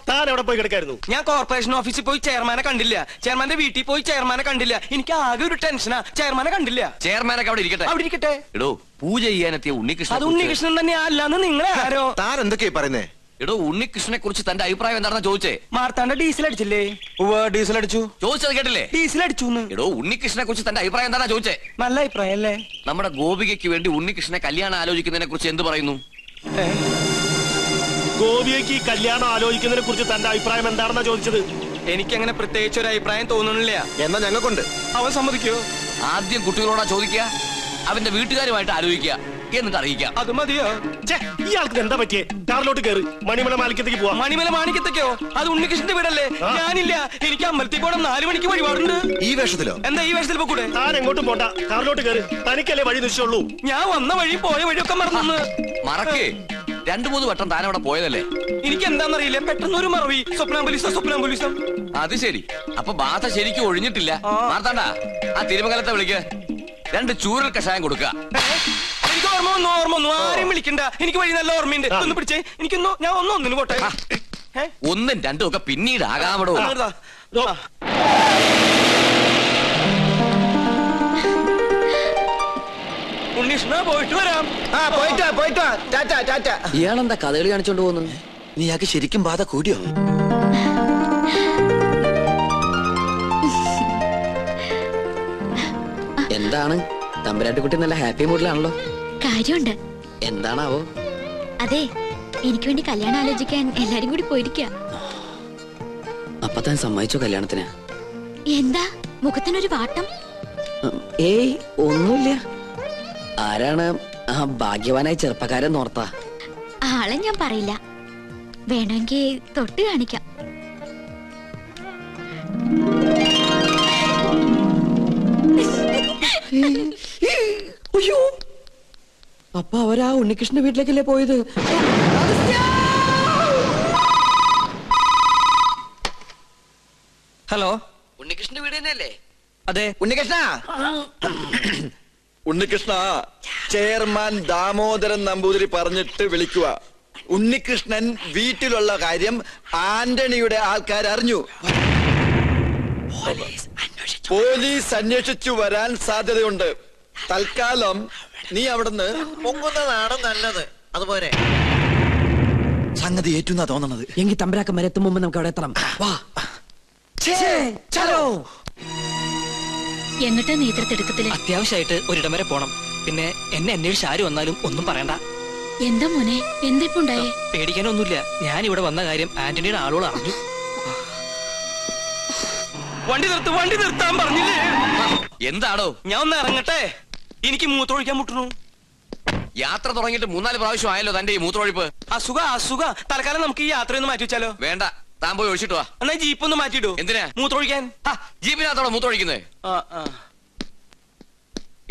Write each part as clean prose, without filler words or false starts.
താൻ എവിടെ പോയി കിടക്കായിരുന്നു? ഞാൻ കോർപ്പറേഷൻ ഓഫീസിൽ പോയി ചെയർമാനെ കണ്ടില്ല, ചെയർമാന്റെ വീട്ടിൽ പോയി ചെയർമാനെ കണ്ടില്ല. എനിക്ക് ആകെ ഒരു ടെൻഷനാ, ചെയർമാനെ കണ്ടില്ല. ചെയർമാനൊക്കെ അവിടെ ഇരിക്കട്ടെ, അവിടെ ഇരിക്കട്ടെ. എടോ പൂജ ചെയ്യാനെത്തിയ ഉണ്ണികൃഷ്ണൻ, അത് ഉണ്ണികൃഷ്ണൻ തന്നെ അല്ലാന്ന് നിങ്ങളെ ആരോ? താൻ എന്തൊക്കെയാ പറയുന്നേ? എടോ ഉണ്ണികൃഷ്ണനെ കുറിച്ച് തന്റെ അഭിപ്രായം എന്താണെന്ന് ചോദിച്ചേ. മാർത്താണ്ട ഡീസൽ അടിച്ചില്ലേ? ഡീസൽ അടിച്ചു. ചോദിച്ചത് കേട്ടില്ലേ? ഡീസൽ അടിച്ചു. എടോ ഉണ്ണികൃഷ്ണനെ കുറിച്ച് തന്റെ അഭിപ്രായം എന്താണെന്ന് ചോദിച്ചേ. നല്ല അഭിപ്രായം അല്ലേ? നമ്മുടെ ഗോപികയ്ക്ക് വേണ്ടി ഉണ്ണികൃഷ്ണനെ കല്യാണം ആലോചിക്കുന്നതിനെ കുറിച്ച് എന്ത് പറയുന്നു? ഗോപിയയ്ക്ക് ഈ കല്യാണം ആലോചിക്കുന്നതിനെ കുറിച്ച് തന്റെ അഭിപ്രായം എന്താണെന്നാ ചോദിച്ചത്. എനിക്കങ്ങനെ പ്രത്യേകിച്ച് ഒരു അഭിപ്രായം തോന്നുന്നില്ല. എന്നാ ഞങ്ങൾക്കുണ്ട്. അവൻ സമ്മതിക്കോ? ആദ്യം കുട്ടികളോടാ ചോദിക്കുക, അവന്റെ വീട്ടുകാരുമായിട്ട് ആലോചിക്കുക, എന്നിട്ട് അറിയിക്കാം. അത് മതിയോ? ഇയാൾക്ക് എന്താ പറ്റിയേ? കാറിലോട്ട് കയറി മണിമല മാണിക്കത്തേക്ക് പോവാം. മണിമല മാണിക്കത്തേക്കോ? അത് ഉണ്ണികൃഷ്ണന്റെ വീടല്ലേ? ഞാനില്ല, എനിക്ക് അമ്പലത്തിൽ പോകണം, 4 മണിക്ക് വഴിപാടുണ്ട്. ഈ വേഷത്തിലോ? എന്താ ഈ വേഷത്തിൽ പോകൂടെ? താൻ എങ്ങോട്ടും പോണ്ട, കാറിലോട്ട് കയറി. തനിക്കല്ലേ വഴി നിശ്ചയുള്ളൂ. ഞാൻ വന്ന വഴി പോയ വഴിയൊക്കെ മറന്നു. മറക്കേ, 2-3 വട്ടം താൻ അവിടെ പോയതല്ലേ? എനിക്ക് എന്താണെന്നറിയില്ല, പെട്ടെന്ന് ഒരു മറവി. സ്വപ്നാംബുലിസം. അത് ശരി, അപ്പൊ ബാധ ശരിക്കും ഒഴിഞ്ഞിട്ടില്ല. മാർത്താണ്ട, ആ തിരുമംഗലത്തെ വിളിക്ക്, 2 ചൂരൽ കഷായം കൊടുക്കുക. എനിക്ക് ഓർമ്മ ഒന്നും ആരെയും വിളിക്കണ്ട, എനിക്ക് വഴി നല്ല ഓർമ്മയുണ്ട്. ഒന്ന് പിടിച്ചേ, എനിക്കൊന്നു, ഞാൻ ഒന്നിന് പോട്ടെ. 1ഉം 2ഉം ഒക്കെ പിന്നീട് ആകാമടോ. ഉണ്ണീഷ്ണ, പോയിട്ട് വരാം. ഇയാളെന്താ കഥകളി കാണിച്ചോണ്ട് പോകുന്നു? നീയാക്ക് ശരിക്കും ബാധ കൂടിയോ? എന്താണ് തമ്പുരാട്ടിക്കുട്ടി നല്ല ഹാപ്പി മൂഡിലാണല്ലോ? കാര്യമുണ്ട്. എന്താണാവോ? അതെ, എനിക്ക് വേണ്ടി കല്യാണം ആലോചിക്കാൻ എല്ലാരും കൂടി പോയിരിക്ക. അപ്പൊ താൻ സമ്മതിച്ചോ കല്യാണത്തിന്? എന്താ മുഖത്തിനൊരു വാട്ടം? ഏയ് ഒന്നുമില്ല. ആരാണ് ആ ഭാഗ്യവാനായ ചെറുപ്പക്കാരൻ നോർത്താ? ആളെ ഞാൻ പറയില്ല, വേണമെങ്കിൽ തൊട്ട് കാണിക്കാം. അയ്യോ, അപ്പൊ അവരാ ഉണ്ണികൃഷ്ണന്റെ വീട്ടിലേക്കല്ലേ പോയത്? ഹലോ, ഉണ്ണികൃഷ്ണന്റെ വീട് തന്നെയല്ലേ? അതെ. ഉണ്ണികൃഷ്ണ, ചെയർമാൻ ദാമോദരൻ നമ്പൂതിരി പറഞ്ഞിട്ട് വിളിക്കുക. ഉണ്ണികൃഷ്ണൻ വീട്ടിലുള്ള കാര്യം ആന്റണിയുടെ ആൾക്കാർ അറിഞ്ഞു. പോലീസ് അന്വേഷിച്ചു വരാൻ സാധ്യതയുണ്ട്. തൽക്കാലം നീ അവിടുന്ന് പൊങ്ങുന്നതാണ് നല്ലത്. അതുപോലെ സംഗതി ഏറ്റുന്നാ തോന്നണത്. എങ്കിൽ തമ്പരാക്കന്മാരെ എത്തും മുമ്പ് നമുക്ക് അവിടെ എത്തണം. വാ. എന്നിട്ട് നേതൃത്വത്തില് അത്യാവശ്യമായിട്ട് ഒരിടം വരെ പോണം. പിന്നെ എന്നെ അന്വേഷിച്ച് ആര് വന്നാലും ഒന്നും പറയണ്ട. എന്താ മോനെ, എന്തിപ്പുണ്ടായേ? പേടിക്കാനൊന്നുമില്ല, ഞാൻ ഇവിടെ വന്ന കാര്യം ആന്റണിയുടെ ആളുകൾ അറിഞ്ഞു. വണ്ടി നിർത്താൻ പറഞ്ഞില്ലേ? എന്താണോ? ഞാൻ ഒന്ന് ഇറങ്ങട്ടെ, എനിക്ക് മൂത്രമൊഴിക്കാൻ മുട്ടുന്നു. യാത്ര തുടങ്ങിയിട്ട് 3-4 പ്രാവശ്യം ആയല്ലോ തന്റെ ഈ മൂത്രമൊഴിപ്പ്. അസുഖ. തൽക്കാലം നമുക്ക് ഈ യാത്രയൊന്ന് മാറ്റി വെച്ചാലോ? വേണ്ട, താൻ പോയി ഒഴിച്ചിട്ട് വാ. എന്നാ ജീപ്പ് ഒന്ന് മാറ്റിയിടൂ. എന്തിനാ? മൂത്രമൊഴിക്കാൻ. ജീപ്പിനകത്തോടെ മൂത്രമൊഴിക്കുന്നത്?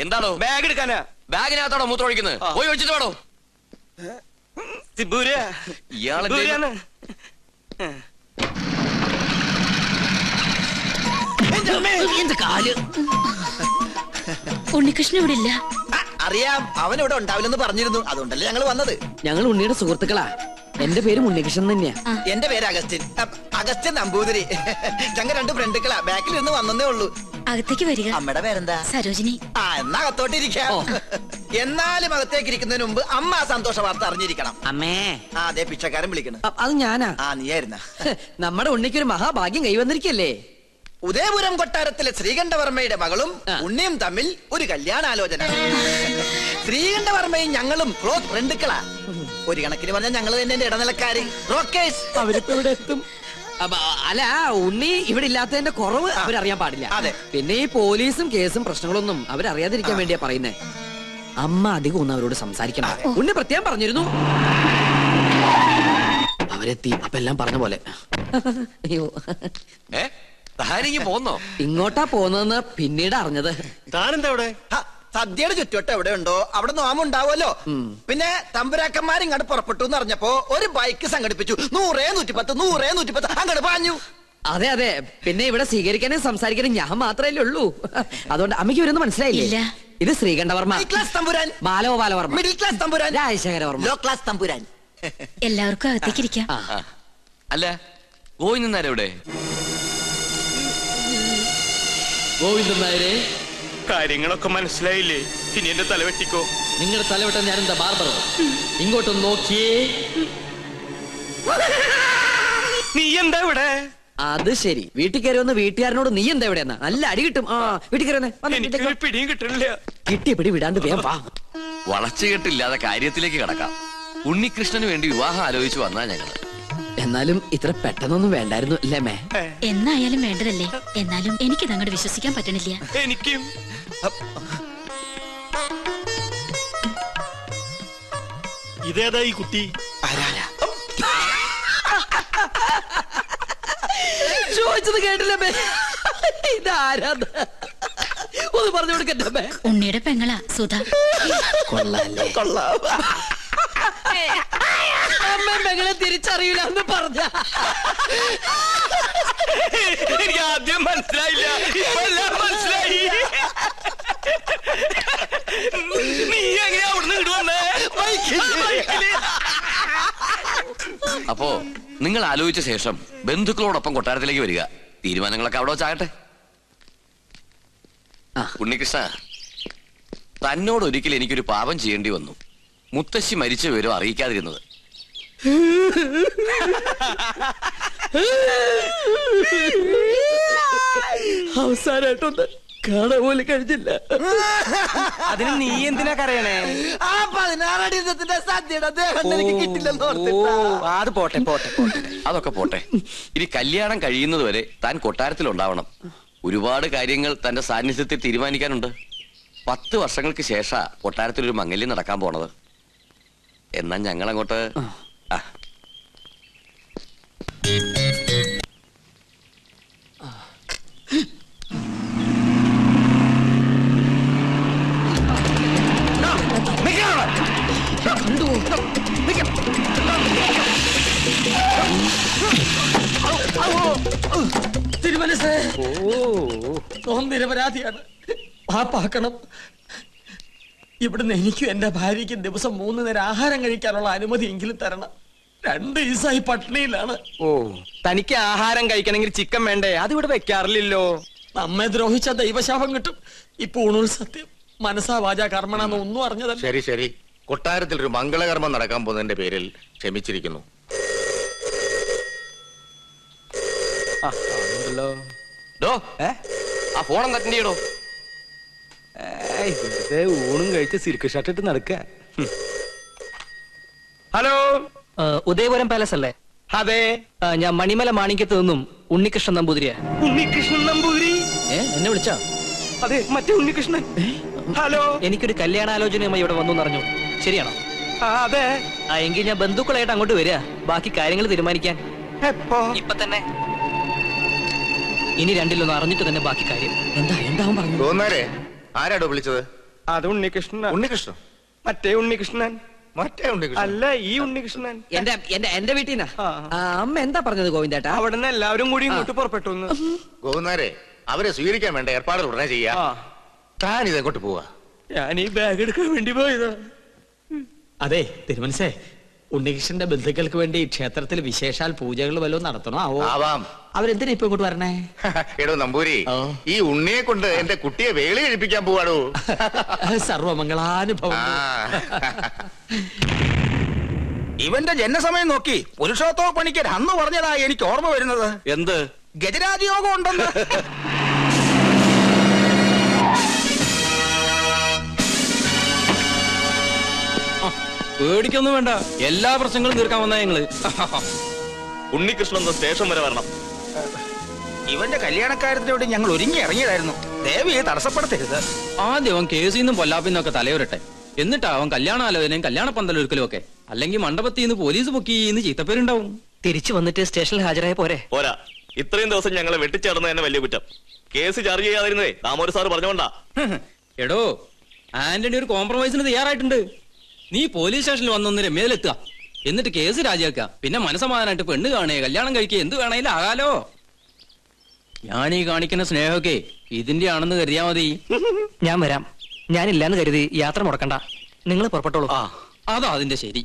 എന്താണോ? ബാഗ് എടുക്കാനാ. ബാഗിനകത്തോടെ മൂത്രമൊഴിക്കുന്നത്? പോയി ഒഴിച്ചിട്ട് വേണോ? ഇയാളെ ഉണ്ണികൃഷ്ണൻ ഇവിടെ ഇല്ല. അറിയാം, അവൻ ഇവിടെ ഉണ്ടാവില്ലെന്ന് പറഞ്ഞിരുന്നു. അതുകൊണ്ടല്ലേ ഞങ്ങൾ വന്നത്. ഞങ്ങൾ ഉണ്ണിയുടെ സുഹൃത്തുക്കളാ. എന്റെ പേര് ഉണ്ണികൃഷ്ണൻ തന്നെയാ. എന്റെ പേര് അഗസ്റ്റിൻ നമ്പൂതിരി. ഞങ്ങൾ 2 ഫ്രണ്ടുക്കളാ. ബാക്കിൽ നിന്ന് വന്നേ ഉള്ളൂ. അകത്തേക്ക് വരിക. അമ്മയുടെ പേരെന്താ? സരോജിനി. എന്നാ അകത്തോട്ടിരിക്കാം. എന്നാലും അകത്തേക്ക് ഇരിക്കുന്നതിന് മുമ്പ് അമ്മ ആ സന്തോഷ വാർത്ത അറിഞ്ഞിരിക്കണം. അമ്മേ. അതെ, പിച്ചക്കാരൻ വിളിക്കണം. അത് ഞാനാ. നീയായിരുന്ന? നമ്മുടെ ഉണ്ണിക്കൊരു മഹാഭാഗ്യം കൈവന്നിരിക്കല്ലേ. ഉദയപുരം കൊട്ടാരത്തിലെ ശ്രീകണ്ഠവർമ്മയുടെ മകളും ഉണ്ണിയും തമ്മിൽ ഒരു കല്യാണാലോചന. ശ്രീകണ്ഠവർമ്മയും ഞങ്ങളും ക്ലോസ് ഫ്രണ്ടുക്കളാ. ഒരു കണക്കിന് പറഞ്ഞാൽ ഞങ്ങൾ തന്നെ ഇടനിലക്കാര്. അവരിപ്പോ ഇവിടെ എത്തും. അല്ല, ഉണ്ണി ഇവിടെ ഇല്ലാത്തതിന്റെ കുറവ് അവരറിയാൻ പാടില്ല. അതെ. പിന്നെ ഈ പോലീസും കേസും പ്രശ്നങ്ങളൊന്നും അവരറിയാതിരിക്കാൻ വേണ്ടിയാ പറയുന്നേ. അമ്മ അധികം ഒന്നും അവരോട് സംസാരിക്കണം. ഉണ്ണി പ്രത്യേകം പറഞ്ഞിരുന്നു. അവരെത്തി. അപ്പൊ എല്ലാം പറഞ്ഞ പോലെ. അയ്യോ, പോന്നോ? ഇങ്ങോട്ടാ പോന്നെന്ന് പിന്നീട് അറിഞ്ഞത്. താനെന്താ ഇവിടെ? സദ്യയുടെ ചുറ്റുവട്ടം എവിടെ ഉണ്ടോ അവിടെ നോമുണ്ടാവുമല്ലോ. പിന്നെ തമ്പുരാക്കന്മാർ ഇങ്ങോട്ട് പുറപ്പെട്ടു എന്ന് അറിഞ്ഞപ്പോ ഒരു ബൈക്ക് സംഘടിപ്പിച്ചു. 100-110 അങ്ങോട്ട് പാഞ്ഞു. അതെ അതെ. പിന്നെ ഇവിടെ സ്വീകരിക്കാനും സംസാരിക്കാനും ഞാൻ മാത്രമല്ലേ ഉള്ളൂ. അതുകൊണ്ട് അമ്മയ്ക്ക് ഇവരൊന്നും മനസ്സിലായില്ലേ? ഇത് ശ്രീകണ്ഠവർമ്മ, ക്ലാസ് തമ്പുരാൻ. ബാലഗോപാലവർമ്മ, മിഡിൽ ക്ലാസ് തമ്പുരാൻ. രാജശേഖരവർമ്മ, ലോ ക്ലാസ് തമ്പുരാൻ. എല്ലാവർക്കും അകത്തേക്ക് ഇരിക്കാം. അല്ല ഗോവിന്ദൻ നായർ എവിടെ? ഗോവിന്ദൻ നായരെ, കാര്യങ്ങളൊക്കെ മനസ്സിലായില്ലേ? ഇനി എന്റെ തല വെട്ടിക്കോ. നിങ്ങളുടെ തലവട്ടം ഞാനെന്താ ബാർബറോ? ഇങ്ങോട്ടൊന്ന് നോക്കിയേ. നീ എന്താ ഇവിടെ? അത് ശരി, വീട്ടിൽ കയറി വന്ന് വീട്ടുകാരനോട് നീ എന്താ ഇവിടെ എന്നാ? നല്ല അടി കിട്ടും. ആ വീട്ടിൽ കയറി എനിക്ക് പിടിയും കിട്ടണില്ല. കിട്ടിയ പിടി വിടാണ്ട് വേഗം വാ. വളച്ചുകെട്ടില്ലാതെ കാര്യത്തിലേക്ക് കടക്കാം. ഉണ്ണികൃഷ്ണന് വേണ്ടി വിവാഹം ആലോചിച്ചു വന്നാ ഞങ്ങള്. എന്നാലും ഇത്ര പെട്ടെന്നൊന്നും വേണ്ടായിരുന്നു അല്ലേ മേ? എന്നായാലും വേണ്ടതല്ലേ. എന്നാലും എനിക്കിത് അങ്ങോട്ട് വിശ്വസിക്കാൻ പറ്റണില്ല. എനിക്കും. ഇതേതാ ഈ കുട്ടി? ചോദിച്ചത് കേട്ടില്ല മേ. ഇതാരാന്ന് ഒന്ന് പറഞ്ഞു കൊടുക്കട്ടെ മേ. ഉണ്ണിയുടെ പെങ്ങളാ സുധ. കൊള്ളാല്ലേ? കൊള്ളാം. അമ്മ പെങ്ങളെ തിരിച്ചറിയില്ല എന്ന് പറഞ്ഞ എനിക്ക് ആദ്യം മനസ്സിലായില്ല, ഇപ്പൊ എല്ലാം മനസ്സിലായി. നീ എങ്ങനെയാ അവിടുന്ന് ഇടുവന്നേ? അപ്പോ നിങ്ങൾ ആലോചിച്ച ശേഷം ബന്ധുക്കളോടൊപ്പം കൊട്ടാരത്തിലേക്ക് വരിക. തീരുമാനങ്ങളൊക്കെ അവിടെ വെച്ചാകട്ടെ. ഉണ്ണികൃഷ്ണ, തന്നോട് ഒരിക്കൽ എനിക്കൊരു പാപം ചെയ്യേണ്ടി വന്നു. മുത്തശ്ശി മരിച്ച വിവരം അറിയിക്കാതിരുന്നത്. അവസാനായിട്ടൊന്ന് കാണാൻ പോലും കഴിഞ്ഞില്ല. അതിന് നീ എന്തിനാ കരയണേ? ആ 16 അടി സദ്യയുടെ ദേഹം എനിക്ക് കിട്ടില്ലെന്ന് ഓർത്തിട്ടാ. അത് പോട്ടെ പോട്ടെ പോട്ടെ. അതൊക്കെ പോട്ടെ. ഇനി കല്യാണം കഴിയുന്നത് വരെ താൻ കൊട്ടാരത്തിൽ ഉണ്ടാവണം. ഒരുപാട് കാര്യങ്ങൾ തന്റെ സാന്നിധ്യത്തിൽ തീരുമാനിക്കാനുണ്ട്. 10 വർഷങ്ങൾക്ക് ശേഷാ കൊട്ടാരത്തിൽ ഒരു മംഗല്യം നടക്കാൻ പോണത്. എന്നാ ഞങ്ങൾ അങ്ങോട്ട്. തിരുമനസ് നിരപരാധിയാണ്. പാപ്പാക്കണം. ഇവിടുന്ന് എനിക്കും എന്റെ ഭാര്യയ്ക്കും ദിവസം 3 നേരം ആഹാരം കഴിക്കാനുള്ള അനുമതി എങ്കിലും തരണം. 2 ദിവസമായി പട്ടിണിയിലാണ്. ഓ, തനിക്ക് ആഹാരം കഴിക്കണമെങ്കിൽ ചിക്കൻ വേണ്ടേ? അത് ഇവിടെ വെക്കാറില്ലല്ലോ. നമ്മെ ദ്രോഹിച്ച ദൈവശാപം കിട്ടും. ഇപ്പൊ ഊണുൽ സത്യം മനസ്സാ വാചാ കർമ്മണെന്ന് ഒന്നും അറിഞ്ഞതല്ല. ശരി ശരി, കൊട്ടാരത്തിൽ ഒരു മംഗളകർമ്മം നടക്കാൻ പോകുന്നതിന്റെ പേരിൽ ക്ഷമിച്ചിരിക്കുന്നു. ആ ഫോണം അറ്റൻഡ് ചെയ്യണോ? ഊണും കഴിച്ച് സിൽക്ക് ഷർട്ട് ഇട്ട് നടക്ക. ഹലോ, ഉദയപുരം പാലസ് അല്ലേ? അതെ. ഞാൻ മണിമല മാണിക്യത്ത് നിന്നും ഉണ്ണികൃഷ്ണൻ നമ്പൂതിരിയാ. ഉണ്ണികൃഷ്ണൻ നമ്പൂതിരി? എന്നെ വിളിച്ചോ? അതെ, മറ്റേ ഉണ്ണികൃഷ്ണൻ. ഹലോ, എനിക്കൊരു കല്യാണാലോചനയുമായി ഇവിടെ വന്നു അറിഞ്ഞു. ശരിയാണോ? അതെ. എങ്കിൽ ഞാൻ ബന്ധുക്കളായിട്ട് അങ്ങോട്ട് വരിക, ബാക്കി കാര്യങ്ങൾ തീരുമാനിക്കാൻ. എപ്പോ? ഇപ്പൊ തന്നെ. ഇനി രണ്ടിലൊന്ന് അറിഞ്ഞിട്ട് തന്നെ ബാക്കി കാര്യം. എന്താ പറഞ്ഞു? തോന്നാരെ ആരാടോ വിളിച്ചത്? അത് ഉണ്ണികൃഷ്ണൻ. ഉണ്ണികൃഷ്ണൻ? മറ്റേ ഉണ്ണികൃഷ്ണൻ മറ്റേ ഉണ്ണികൃഷ്ണൻ അല്ല, ഈ ഉണ്ണികൃഷ്ണൻ. എന്റെ വീട്ടിൽ നിന്നാ. അമ്മ എന്താ പറഞ്ഞത് ഗോവിന്ദേട്ടാ? അവിടെ നിന്ന് എല്ലാവരും കൂടി ഇങ്ങോട്ട് പുറപ്പെട്ടു. ഗോവുന്നാരെ അവരെ സ്വീകരിക്കാൻ വേണ്ട ഏർപ്പാടുകൾ ഉടനെ ചെയ്യാ. താൻ ഇതെങ്ങോട്ട് പോവാ? ഞാൻ ഈ ബാഗ് എടുക്കാൻ വേണ്ടി പോയതാ. അതെ തിരുമനസേ, ഉണ്ണികൃഷ്ണന്റെ ബന്ധുക്കൾക്ക് വേണ്ടി ക്ഷേത്രത്തിൽ വിശേഷാൽ പൂജകൾ വല്ലതും നടത്തണോ ആവോ? ആവാം. അവരെന്തിനാ ഇപ്പൊ ഇങ്ങോട്ട് വരണേ? എടോ നമ്പൂരി, ഈ ഉണ്ണിയെ കൊണ്ട് എന്റെ കുട്ടിയെ വേളി കഴിപ്പിക്കാൻ പോവാടോ. സർവമംഗളാനുഭവം. ഇവന്റെ ജനസമയം നോക്കി പുരുഷോത്തമ പണിക്കർ അന്ന് പറഞ്ഞതാ എനിക്ക് ഓർമ്മ വരുന്നത്. എന്ത്? ഗജരാജയോഗം ഉണ്ടെന്ന്. പേടിക്കൊന്നും വേണ്ട, എല്ലാ പ്രശ്നങ്ങളും തീർക്കാൻ വന്നാ ഞങ്ങള്. ഉണ്ണികൃഷ്ണൻ സ്റ്റേഷൻ വരെ വരണം. ഇവന്റെ കല്യാണക്കാര്യത്തിനോട് ഞങ്ങൾ ഒരുങ്ങി ഇറങ്ങിയതായിരുന്നു. ദേവിയെ തടസ്സപ്പെടുത്തരുത്. ആദ്യം അവൻ കേസിൽ നിന്നും പൊല്ലാപ്പിന്നൊക്കെ തലയുരട്ടെ, എന്നിട്ടാ അവൻ കല്യാണാലോചനയും കല്യാണ പന്തലൊരുക്കലും ഒക്കെ. അല്ലെങ്കിൽ മണ്ഡപത്തിൽ നിന്ന് പോലീസ് പൊക്കിന്ന് ചീത്തപ്പേരുണ്ടാവും. തിരിച്ചു വന്നിട്ട് സ്റ്റേഷനിൽ ഹാജരായ പോരെ? പോരാ, ഇത്രയും ദിവസം ഞങ്ങളെ വെട്ടിച്ചേർന്ന് തന്നെ വലിയ കുറ്റം. കേസ് ചാർജ് ചെയ്യാതിരുന്നേ ദാമോദർ സാർ പറഞ്ഞോണ്ടാ. എടോ, ആന്റണി ഒരു കോംപ്രമൈസിന് തയ്യാറായിട്ടുണ്ട്. നീ പോലീസ് സ്റ്റേഷനിൽ വന്നൊന്ന് രമ്യയിലെത്തുക, എന്നിട്ട് കേസ് രാജിവെക്ക. പിന്നെ മനസ്സമാധാനായിട്ട് പെണ്ണ് കാണേ, കല്യാണം കഴിക്കുക, എന്ത് വേണേലും ആകാലോ. ഞാനീ കാണിക്കുന്ന സ്നേഹമൊക്കെ ഇതിന്റെ ആണെന്ന് കരുതിയാ മതി. ഞാൻ വരാം. ഞാനില്ലാന്ന് കരുതി യാത്ര മുടക്കണ്ട, നിങ്ങൾ പുറപ്പെട്ടോളൂ. അതാ അതിന്റെ ശരി.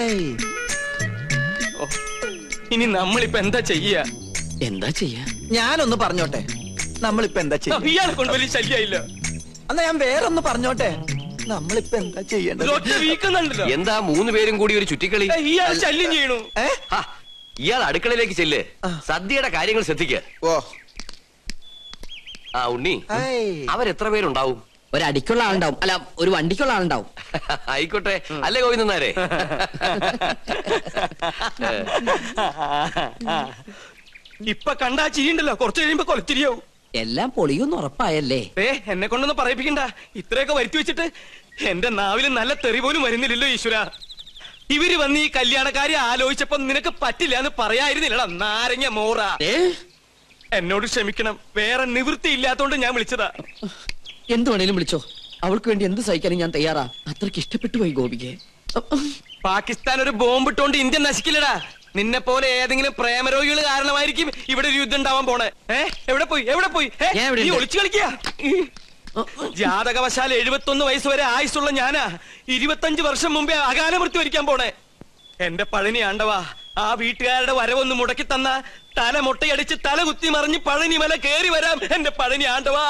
ഓ, ഇനി നമ്മളിപ്പോ എന്താ ചെയ്യാ? എന്താ ചെയ്യാ? ഞാനൊന്ന് പറഞ്ഞോട്ടെ, നമ്മളിപ്പോ എന്താ ചെയ്യാ? ഇയാളെ കൊണ്ട് വലിയ ശല്യായില്ല. എന്നാ ഞാൻ വേറൊന്ന് പറഞ്ഞോട്ടെ, നമ്മളിപ്പോ എന്താ ചെയ്യേണ്ടത്? ഒറ്റ വീക്കുന്നുണ്ടല്ലോ. എന്താ 3 പേരും കൂടി ഒരു ചുറ്റിക്കളി? ഇയാൾ ശല്യം ചെയ്യണു. ഹാ, ഇയാൾ അടുക്കളയിലേക്ക് ചെല്ല്. സദ്യയുടെ കാര്യങ്ങൾ ശ്രദ്ധിക്ക. ഓ ആ ഉണ്ണി, ഹായ്. അവരെത്ര പേരുണ്ടാവും? ഒരടിക്കുള്ള ആളുണ്ടാവും, അല്ല ഒരു വണ്ടിക്കുള്ള ആളുണ്ടാവും. ആയിക്കോട്ടെ, അല്ലേ ഗോവിന്ദനാരെ? ഇപ്പൊ കണ്ടാ ചിരിയുണ്ടല്ലോ, കുറച്ച് കഴിയുമ്പോ കൊലച്ചിരിയാവും. എല്ലാം പൊളിയൊന്നും ഉറപ്പായല്ലേ? എന്നെ കൊണ്ടൊന്നും പറയിപ്പിക്കണ്ട. ഇത്രയൊക്കെ വരുത്തി വെച്ചിട്ട് എന്റെ നാവിൽ നല്ല തെറി പോലും വരുന്നില്ലല്ലോ ഈശ്വര. ഇവര് വന്ന് ഈ കല്യാണക്കാരി ആലോചിച്ചപ്പോ നിനക്ക് പറ്റില്ല എന്ന് പറയായിരുന്നില്ലടാ നാരങ്ങ മോറ. എന്നോട് ക്ഷമിക്കണം, വേറെ നിവൃത്തി ഇല്ലാത്തോണ്ട് ഞാൻ വിളിച്ചതാ. എന്ത് വേണേലും വിളിച്ചോ, അവൾക്ക് വേണ്ടി എന്ത് സഹിക്കാനും ഞാൻ തയ്യാറാ. അത്രയ്ക്ക് ഇഷ്ടപ്പെട്ടു പോയി ഗോപികെ. പാകിസ്ഥാൻ ഒരു ബോംബിട്ടോണ്ട് ഇന്ത്യ നശിക്കില്ലടാ. നിന്നെ പോലെ ഏതെങ്കിലും പ്രേമരോഗികൾ കാരണമായിരിക്കും ഇവിടെ ഒരു യുദ്ധം ഉണ്ടാവാൻ പോണേ. എവിടെ പോയി ഞാൻ ഇവിടെ നീ ഉണ്ട്. ഒളിച്ചു കളിക്കാ. ജാതകവശാൽ 71 വയസ്സ് വരെ ആയുസുള്ള ഞാനാ 25 വർഷം മുമ്പേ അകാല മൃത്യു വരിക്കാൻ പോണേ. എന്റെ പഴനി ആണ്ടവാ, ആ വീട്ടുകാരുടെ വരവൊന്ന് മുടക്കി തന്ന തല മുട്ടയടിച്ച് തല കുത്തി മറിഞ്ഞ് പഴനി മല കേറി വരാം എന്റെ പഴനി ആണ്ടവാ.